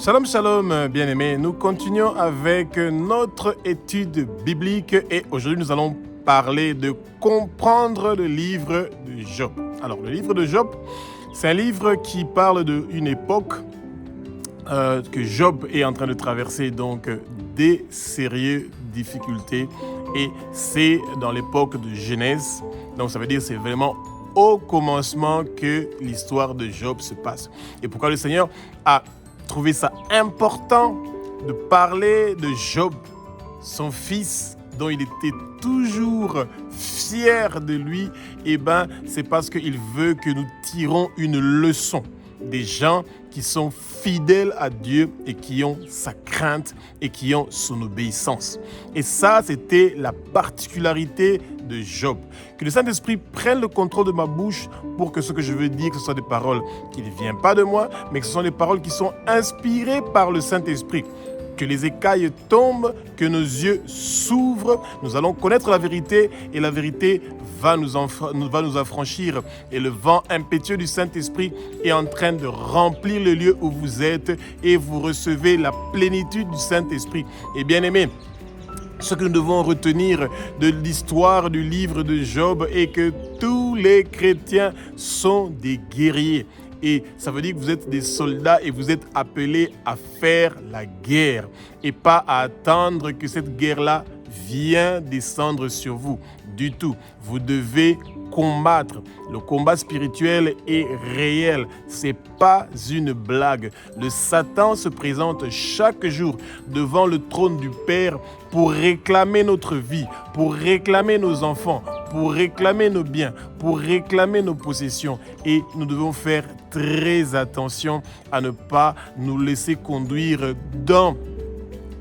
Shalom, shalom, bien-aimés. Nous continuons avec notre étude biblique et aujourd'hui nous allons parler de comprendre le livre de Job. Alors, le livre de Job, c'est un livre qui parle d'une époque que Job est en train de traverser, donc des sérieuses difficultés, et c'est dans l'époque de Genèse. Donc, ça veut dire que c'est vraiment au commencement que l'histoire de Job se passe. Et pourquoi le Seigneur a trouvé ça important de parler de Job, son fils, dont il était toujours fier de lui, c'est parce qu'il veut que nous tirons une leçon des gens qui sont fidèles à Dieu et qui ont sa crainte et qui ont son obéissance. Et ça, c'était la particularité de Job. Que le Saint-Esprit prenne le contrôle de ma bouche pour que ce que je veux dire, que ce soit des paroles qui ne viennent pas de moi, mais que ce sont des paroles qui sont inspirées par le Saint-Esprit. Que les écailles tombent, que nos yeux s'ouvrent, nous allons connaître la vérité et la vérité va nous affranchir. Et le vent impétueux du Saint-Esprit est en train de remplir le lieu où vous êtes et vous recevez la plénitude du Saint-Esprit. Et bien aimés, ce que nous devons retenir de l'histoire du livre de Job est que tous les chrétiens sont des guerriers. Et ça veut dire que vous êtes des soldats et vous êtes appelés à faire la guerre et pas à attendre que cette guerre-là vienne descendre sur vous du tout. Vous devez combattre. Le combat spirituel est réel. C'est pas une blague. Le Satan se présente chaque jour devant le trône du Père pour réclamer notre vie, pour réclamer nos enfants, pour réclamer nos biens, pour réclamer nos possessions. Et nous devons faire très attention à ne pas nous laisser conduire dans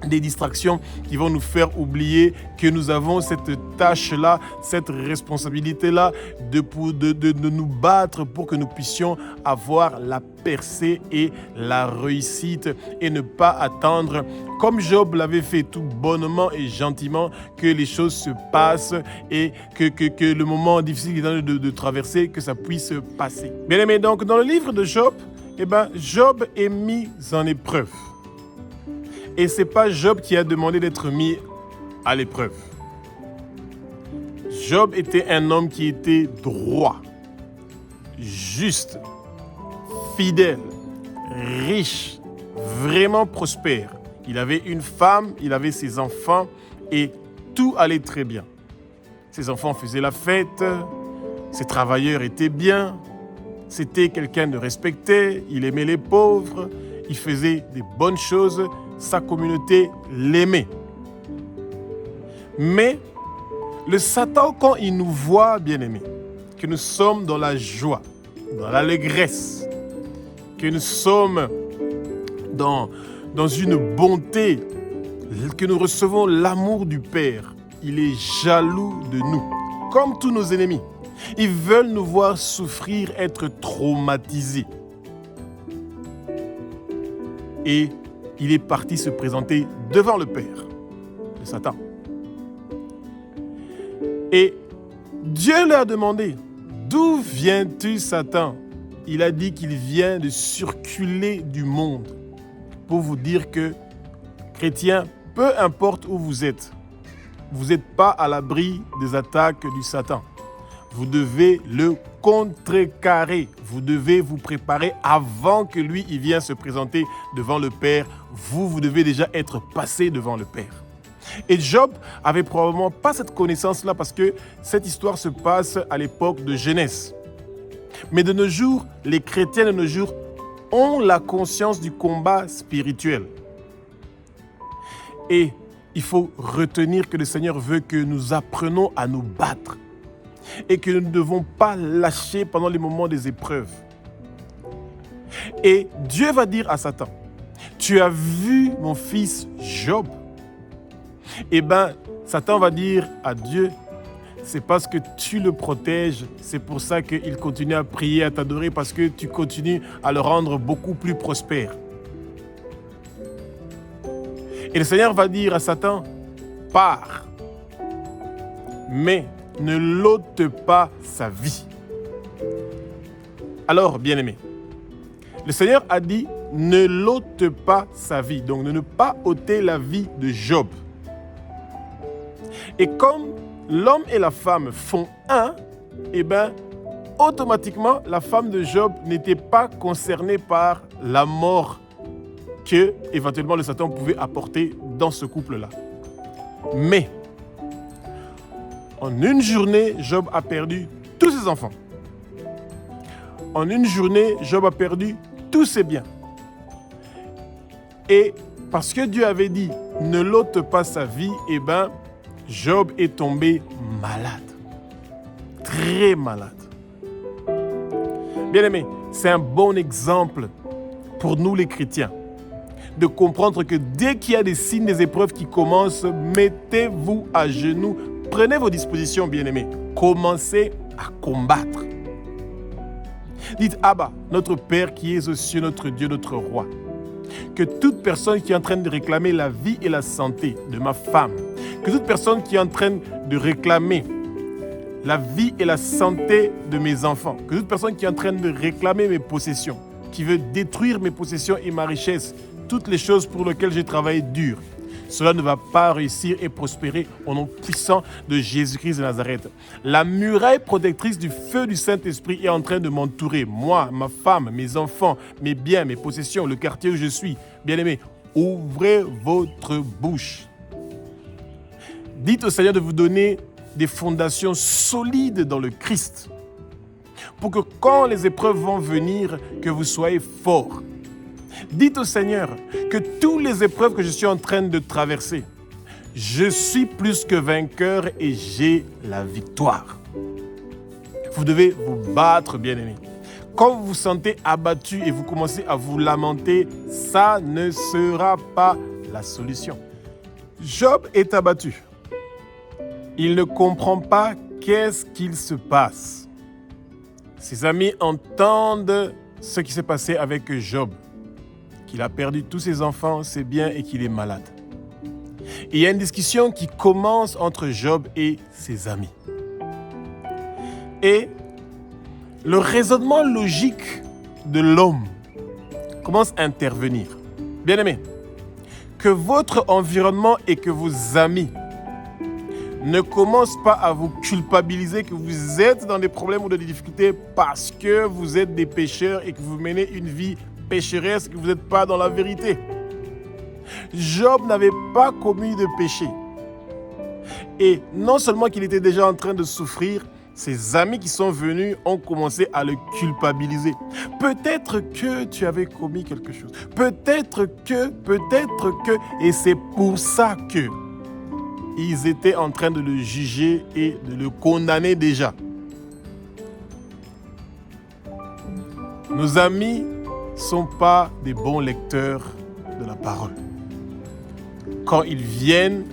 des distractions qui vont nous faire oublier que nous avons cette tâche-là, cette responsabilité-là de nous battre pour que nous puissions avoir la percée et la réussite et ne pas attendre, comme Job l'avait fait tout bonnement et gentiment, que les choses se passent et que le moment difficile qu'il est en train de traverser, que ça puisse passer. Bien aimé, donc dans le livre de Job, Job est mis en épreuve. Et ce n'est pas Job qui a demandé d'être mis à l'épreuve. Job était un homme qui était droit, juste, fidèle, riche, vraiment prospère. Il avait une femme, il avait ses enfants et tout allait très bien. Ses enfants faisaient la fête, ses travailleurs étaient bien, c'était quelqu'un de respecté, il aimait les pauvres, il faisait des bonnes choses. Sa communauté l'aimait. Mais le Satan, quand il nous voit, bien-aimés, que nous sommes dans la joie, dans l'allégresse, que nous sommes dans une bonté, que nous recevons l'amour du Père, il est jaloux de nous, comme tous nos ennemis. Ils veulent nous voir souffrir, être traumatisés. Et il est parti se présenter devant le Père, le Satan. Et Dieu leur a demandé, d'où viens-tu, Satan? Il a dit qu'il vient de circuler du monde pour vous dire que, chrétiens, peu importe où vous êtes, vous n'êtes pas à l'abri des attaques du Satan. Vous devez le contrecarrer. Vous devez vous préparer avant que lui il vienne se présenter devant le Père. Vous devez déjà être passé devant le Père. Et Job avait probablement pas cette connaissance-là parce que cette histoire se passe à l'époque de Genèse. Mais de nos jours, les chrétiens de nos jours ont la conscience du combat spirituel. Et il faut retenir que le Seigneur veut que nous apprenions à nous battre. Et que nous ne devons pas lâcher pendant les moments des épreuves. Et Dieu va dire à Satan, tu as vu mon fils Job? Satan va dire à Dieu, c'est parce que tu le protèges, c'est pour ça qu'il continue à prier, à t'adorer, parce que tu continues à le rendre beaucoup plus prospère. Et le Seigneur va dire à Satan, pars, mais ne l'ôte pas sa vie. Alors, bien-aimés, le Seigneur a dit ne l'ôte pas sa vie. Donc, de ne pas ôter la vie de Job. Et comme l'homme et la femme font un, automatiquement, la femme de Job n'était pas concernée par la mort que, éventuellement, le Satan pouvait apporter dans ce couple-là. Mais, en une journée, Job a perdu tous ses enfants. En une journée, Job a perdu tous ses biens. Et parce que Dieu avait dit, ne l'ôte pas sa vie, Job est tombé malade. Très malade. Bien-aimés, c'est un bon exemple pour nous les chrétiens de comprendre que dès qu'il y a des signes, des épreuves qui commencent, mettez-vous à genoux, prenez vos dispositions, bien-aimés, commencez à combattre. Dites, Abba, notre Père qui es aux cieux, notre Dieu, notre Roi, que toute personne qui est en train de réclamer la vie et la santé de ma femme, que toute personne qui est en train de réclamer la vie et la santé de mes enfants, que toute personne qui est en train de réclamer mes possessions, qui veut détruire mes possessions et ma richesse, toutes les choses pour lesquelles j'ai travaillé dur, cela ne va pas réussir et prospérer au nom puissant de Jésus-Christ de Nazareth. La muraille protectrice du feu du Saint-Esprit est en train de m'entourer. Moi, ma femme, mes enfants, mes biens, mes possessions, le quartier où je suis. Bien-aimés, ouvrez votre bouche. Dites au Seigneur de vous donner des fondations solides dans le Christ pour que quand les épreuves vont venir, que vous soyez forts. Dites au Seigneur que toutes les épreuves que je suis en train de traverser, je suis plus que vainqueur et j'ai la victoire. Vous devez vous battre, bien-aimés. Quand vous vous sentez abattu et vous commencez à vous lamenter, ça ne sera pas la solution. Job est abattu. Il ne comprend pas qu'est-ce qu'il se passe. Ses amis entendent ce qui s'est passé avec Job, qu'il a perdu tous ses enfants, ses biens et qu'il est malade. Et il y a une discussion qui commence entre Job et ses amis. Et le raisonnement logique de l'homme commence à intervenir. Bien-aimés, que votre environnement et que vos amis ne commencent pas à vous culpabiliser que vous êtes dans des problèmes ou des difficultés parce que vous êtes des pécheurs et que vous menez une vie pécheresse, que vous n'êtes pas dans la vérité. Job n'avait pas commis de péché. Et non seulement qu'il était déjà en train de souffrir, ses amis qui sont venus ont commencé à le culpabiliser. Peut-être que tu avais commis quelque chose. Peut-être que. Et c'est pour ça que ils étaient en train de le juger et de le condamner déjà. Nos amis ne sont pas des bons lecteurs de la parole. Quand ils viennent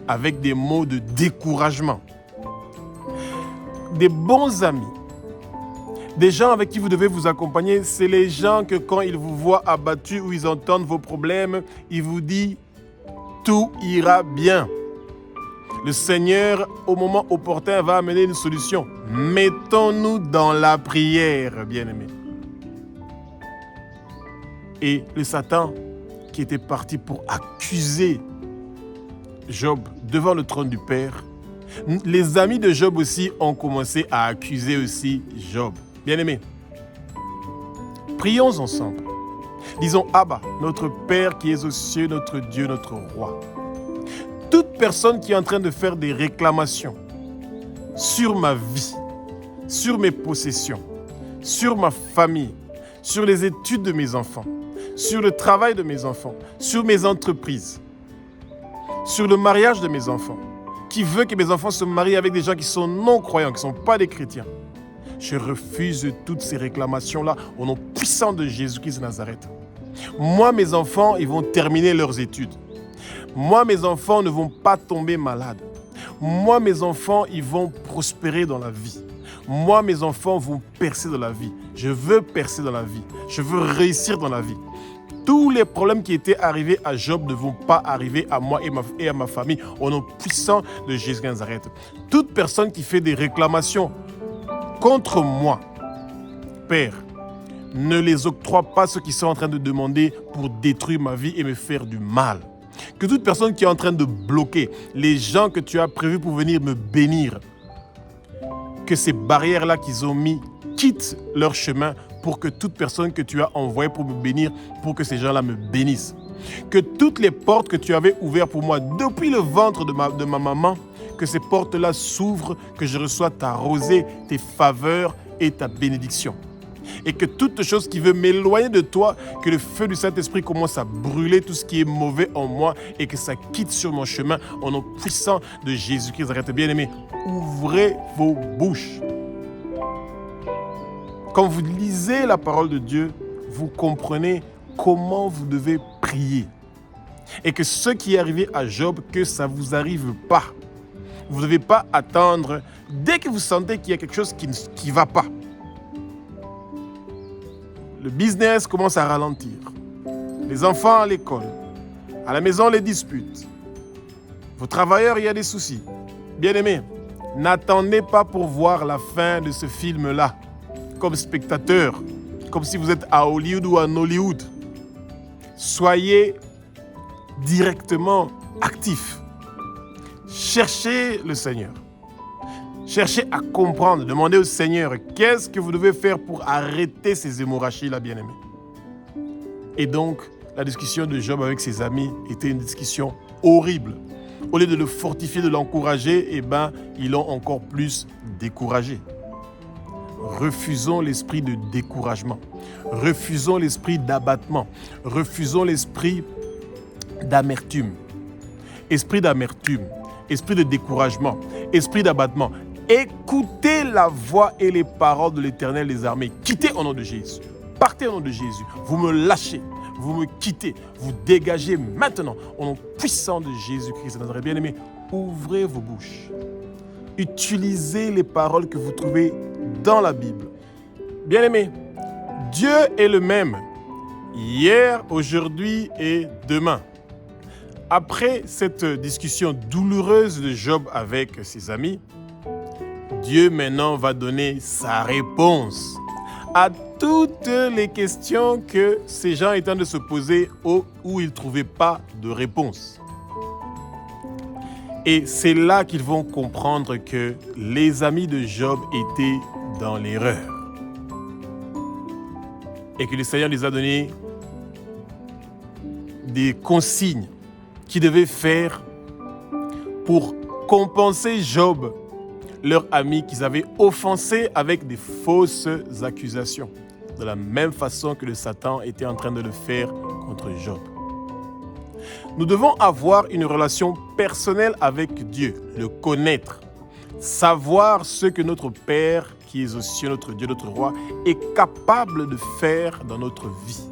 avec des mots de découragement, des bons amis, des gens avec qui vous devez vous accompagner, c'est les gens que quand ils vous voient abattus ou ils entendent vos problèmes, ils vous disent « tout ira bien ». Le Seigneur, au moment opportun, va amener une solution. Mettons-nous dans la prière, bien-aimés. Et le Satan, qui était parti pour accuser Job devant le trône du Père, les amis de Job aussi ont commencé à accuser aussi Job. Bien-aimés, prions ensemble. Disons, Abba, notre Père qui es aux cieux, notre Dieu, notre Roi. Toute personne qui est en train de faire des réclamations sur ma vie, sur mes possessions, sur ma famille, sur les études de mes enfants, sur le travail de mes enfants, sur mes entreprises, sur le mariage de mes enfants, qui veut que mes enfants se marient avec des gens qui sont non-croyants, qui ne sont pas des chrétiens. Je refuse toutes ces réclamations-là au nom puissant de Jésus-Christ de Nazareth. Moi, mes enfants, ils vont terminer leurs études. Moi, mes enfants ne vont pas tomber malades. Moi, mes enfants, ils vont prospérer dans la vie. Moi, mes enfants vont percer dans la vie. Je veux percer dans la vie. Je veux réussir dans la vie. Tous les problèmes qui étaient arrivés à Job ne vont pas arriver à moi et à ma famille au nom puissant de Jésus de Nazareth. Toute personne qui fait des réclamations contre moi, Père, ne les octroie pas ceux qui sont en train de demander pour détruire ma vie et me faire du mal. Que toute personne qui est en train de bloquer les gens que tu as prévus pour venir me bénir, que ces barrières-là qu'ils ont mis quittent leur chemin pour que toute personne que tu as envoyée pour me bénir, pour que ces gens-là me bénissent. Que toutes les portes que tu avais ouvertes pour moi depuis le ventre de ma maman, que ces portes-là s'ouvrent, que je reçois ta rosée, tes faveurs et ta bénédiction. Et que toute chose qui veut m'éloigner de toi, que le feu du Saint-Esprit commence à brûler tout ce qui est mauvais en moi et que ça quitte sur mon chemin au nom puissant de Jésus-Christ. Arrêtez, bien-aimés, ouvrez vos bouches. Quand vous lisez la parole de Dieu, vous comprenez comment vous devez prier. Et que ce qui est arrivé à Job, que ça ne vous arrive pas. Vous ne devez pas attendre dès que vous sentez qu'il y a quelque chose qui ne va pas. Le business commence à ralentir. Les enfants à l'école. À la maison, les disputes. Vos travailleurs, il y a des soucis. Bien-aimés, n'attendez pas pour voir la fin de ce film-là comme spectateur, comme si vous êtes à Hollywood ou à Nollywood. Soyez directement actifs. Cherchez le Seigneur. Cherchez à comprendre. Demandez au Seigneur qu'est-ce que vous devez faire pour arrêter ces hémorragies-là, bien-aimés. Et donc, la discussion de Job avec ses amis était une discussion horrible. Au lieu de le fortifier, de l'encourager, ils l'ont encore plus découragé. Refusons l'esprit de découragement. Refusons l'esprit d'abattement. Refusons l'esprit d'amertume. Esprit d'amertume, esprit de découragement, esprit d'abattement. Écoutez la voix et les paroles de l'Éternel des armées. Quittez au nom de Jésus. Partez au nom de Jésus. Vous me lâchez. Vous me quittez. Vous dégagez maintenant au nom puissant de Jésus-Christ. Bien-aimés, ouvrez vos bouches. Utilisez les paroles que vous trouvez dans la Bible. Bien-aimés, Dieu est le même, hier, aujourd'hui et demain. Après cette discussion douloureuse de Job avec ses amis, Dieu maintenant va donner sa réponse à toutes les questions que ces gens étaient en train de se poser où ils ne trouvaient pas de réponse. Et c'est là qu'ils vont comprendre que les amis de Job étaient dans l'erreur. Et que le Seigneur les a donné des consignes qu'ils devaient faire pour compenser Job, leur ami qu'ils avaient offensé avec des fausses accusations. De la même façon que le Satan était en train de le faire contre Job. Nous devons avoir une relation personnelle avec Dieu, le connaître, savoir ce que notre Père, qui est aux cieux, notre Dieu, notre Roi, est capable de faire dans notre vie.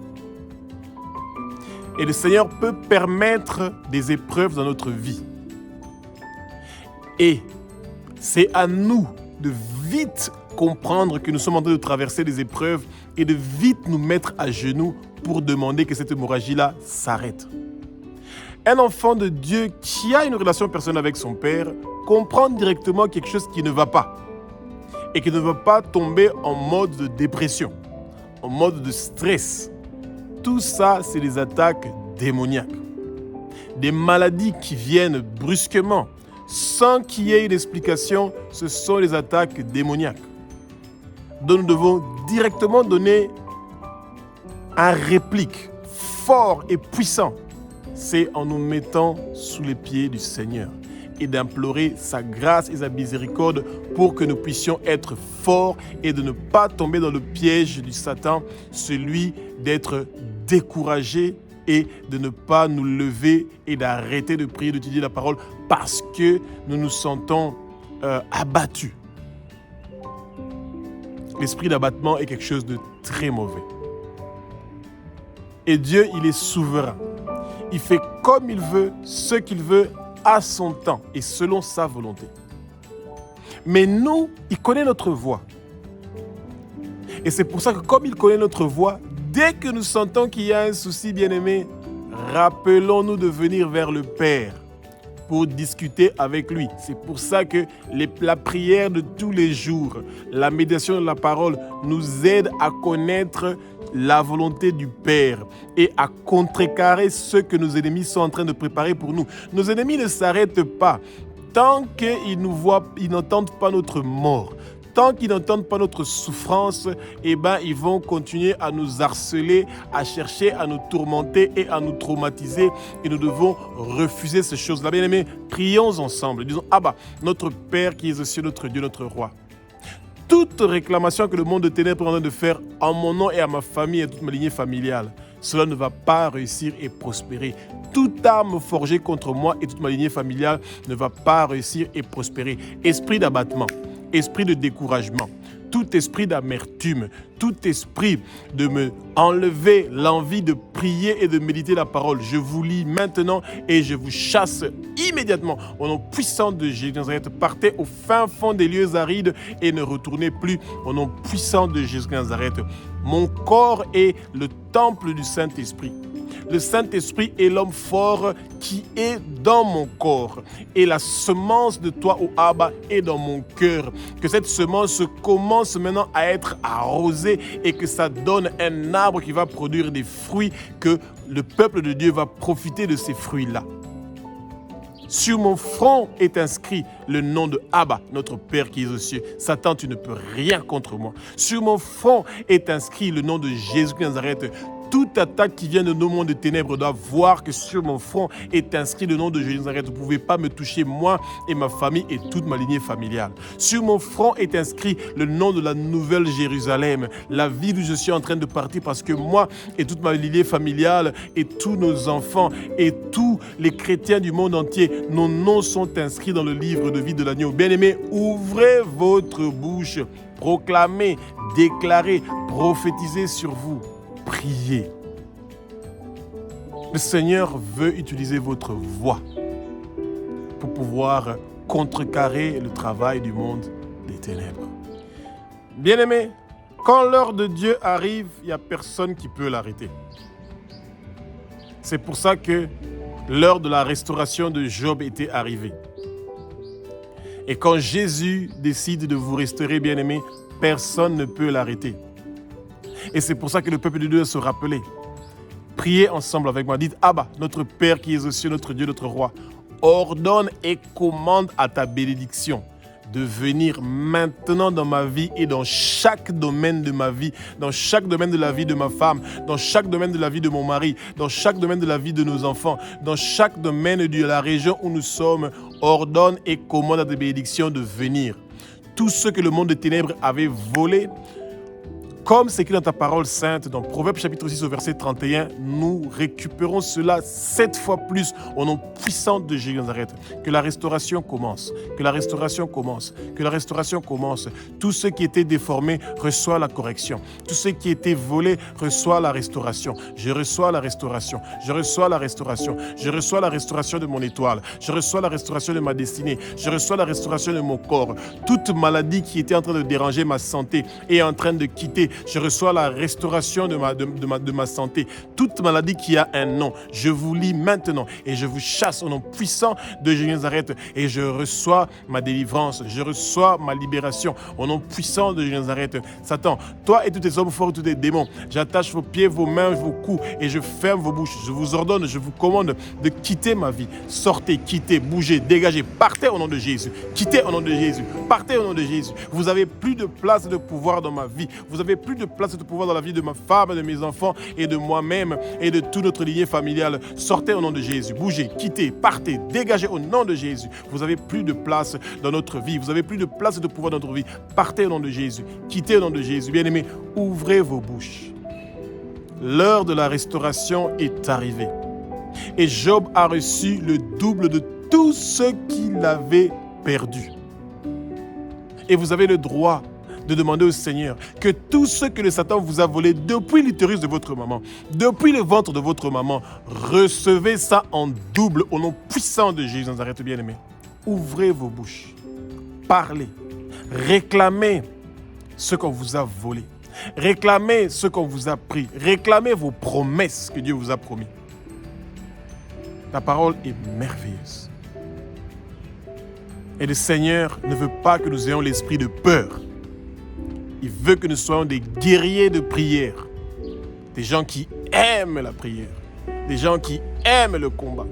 Et le Seigneur peut permettre des épreuves dans notre vie. Et c'est à nous de vite comprendre que nous sommes en train de traverser des épreuves et de vite nous mettre à genoux pour demander que cette hémorragie-là s'arrête. Un enfant de Dieu qui a une relation personnelle avec son Père comprend directement quelque chose qui ne va pas et qui ne veut pas tomber en mode de dépression, en mode de stress. Tout ça, c'est des attaques démoniaques. Des maladies qui viennent brusquement, sans qu'il y ait une explication, ce sont les attaques démoniaques. Donc nous devons directement donner un réplique fort et puissant. C'est en nous mettant sous les pieds du Seigneur et d'implorer sa grâce et sa miséricorde pour que nous puissions être forts et de ne pas tomber dans le piège du Satan, celui d'être découragé et de ne pas nous lever et d'arrêter de prier, d'étudier la parole parce que nous nous sentons abattus. L'esprit d'abattement est quelque chose de très mauvais. Et Dieu, il est souverain. Il fait comme il veut, ce qu'il veut, à son temps et selon sa volonté. Mais nous, il connaît notre voie. Et c'est pour ça que comme il connaît notre voie, dès que nous sentons qu'il y a un souci, bien-aimé, rappelons-nous de venir vers le Père pour discuter avec lui. C'est pour ça que la prière de tous les jours, la méditation de la parole nous aide à connaître la volonté du Père et à contrecarrer ce que nos ennemis sont en train de préparer pour nous. Nos ennemis ne s'arrêtent pas tant qu'ils nous voient, ils n'entendent pas notre mort. Tant qu'ils n'entendent pas notre souffrance, ils vont continuer à nous harceler, à chercher à nous tourmenter et à nous traumatiser. Et nous devons refuser ces choses-là. Bien-aimés, prions ensemble. Disons, Abba, notre Père qui est aux cieux, notre Dieu, notre Roi. Toute réclamation que le monde de ténèbres est en train de faire en mon nom et à ma famille et à toute ma lignée familiale, cela ne va pas réussir et prospérer. Toute arme forgée contre moi et toute ma lignée familiale ne va pas réussir et prospérer. Esprit d'abattement, esprit de découragement, tout esprit d'amertume, tout esprit de me enlever l'envie de prier et de méditer la parole, je vous lis maintenant et je vous chasse immédiatement. Au nom puissant de Jésus de Nazareth, partez au fin fond des lieux arides et ne retournez plus. Au nom puissant de Jésus de Nazareth, mon corps est le temple du Saint-Esprit. Le Saint-Esprit est l'homme fort qui est dans mon corps. Et la semence de toi, ô Abba, est dans mon cœur. Que cette semence commence maintenant à être arrosée et que ça donne un arbre qui va produire des fruits, que le peuple de Dieu va profiter de ces fruits-là. Sur mon front est inscrit le nom de Abba, notre Père qui est aux cieux. Satan, tu ne peux rien contre moi. Sur mon front est inscrit le nom de Jésus de Nazareth. Toute attaque qui vient de nos mondes de ténèbres doit voir que sur mon front est inscrit le nom de Jésus de Nazareth. Vous ne pouvez pas me toucher, moi et ma famille et toute ma lignée familiale. Sur mon front est inscrit le nom de la nouvelle Jérusalem, la ville où je suis en train de partir parce que moi et toute ma lignée familiale et tous nos enfants et tous les chrétiens du monde entier, nos noms sont inscrits dans le livre de vie de l'agneau. Bien-aimés, ouvrez votre bouche, proclamez, déclarez, prophétisez sur vous. Priez. Le Seigneur veut utiliser votre voix pour pouvoir contrecarrer le travail du monde des ténèbres. Bien-aimés, quand l'heure de Dieu arrive, il n'y a personne qui peut l'arrêter. C'est pour ça que l'heure de la restauration de Job était arrivée. Et quand Jésus décide de vous restaurer, bien-aimés, personne ne peut l'arrêter. Et c'est pour ça que le peuple de Dieu doit se rappeler. Priez ensemble avec moi. Dites, Abba, notre Père qui est aux cieux, notre Dieu, notre Roi, ordonne et commande à ta bénédiction de venir maintenant dans ma vie et dans chaque domaine de ma vie, dans chaque domaine de la vie de ma femme, dans chaque domaine de la vie de mon mari, dans chaque domaine de la vie de nos enfants, dans chaque domaine de la région où nous sommes. Ordonne et commande à ta bénédiction de venir. Tout ce que le monde des ténèbres avait volé, comme c'est écrit dans ta parole sainte, dans Proverbes chapitre 6 au verset 31, nous récupérons cela 7 fois plus au nom puissant de Jésus de Nazareth. Que la restauration commence, que la restauration commence, que la restauration commence. Tout ce qui était déformé reçoit la correction. Tout ce qui était volé reçoit la restauration. Je reçois la restauration. Je reçois la restauration. Je reçois la restauration de mon étoile. Je reçois la restauration de ma destinée. Je reçois la restauration de mon corps. Toute maladie qui était en train de déranger ma santé est en train de quitter. Je reçois la restauration de ma santé. Toute maladie qui a un nom, je vous lis maintenant et je vous chasse au nom puissant de Jésus de Nazareth et je reçois ma délivrance, je reçois ma libération au nom puissant de Jésus de Nazareth. Satan, toi et tous tes hommes forts et tous tes démons, j'attache vos pieds, vos mains, vos coups et je ferme vos bouches. Je vous ordonne, je vous commande de quitter ma vie. Sortez, quittez, bougez, dégagez, partez au nom de Jésus. Quittez au nom de Jésus. Partez au nom de Jésus. Vous n'avez plus de place de pouvoir dans ma vie. Vous n'avez plus de place de pouvoir dans la vie de ma femme, de mes enfants et de moi-même et de toute notre lignée familiale. Sortez au nom de Jésus. Bougez, quittez, partez, dégagez au nom de Jésus. Vous n'avez plus de place dans notre vie. Vous n'avez plus de place de pouvoir dans notre vie. Partez au nom de Jésus. Quittez au nom de Jésus. Bien-aimés, ouvrez vos bouches. L'heure de la restauration est arrivée. Et Job a reçu le double de tout ce qu'il avait perdu. Et vous avez le droit de demander au Seigneur que tout ce que le Satan vous a volé depuis l'utérus de votre maman, depuis le ventre de votre maman, recevez ça en double au nom puissant de Jésus de Nazareth, bien-aimé. Ouvrez vos bouches, parlez, réclamez ce qu'on vous a volé, réclamez ce qu'on vous a pris, réclamez vos promesses que Dieu vous a promis. Ta parole est merveilleuse. Et le Seigneur ne veut pas que nous ayons l'esprit de peur. Il veut que nous soyons des guerriers de prière. Des gens qui aiment la prière. Des gens qui aiment le combat.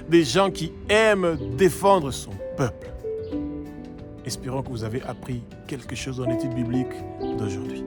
Des gens qui aiment défendre son peuple. Espérons que vous avez appris quelque chose dans l'étude biblique d'aujourd'hui.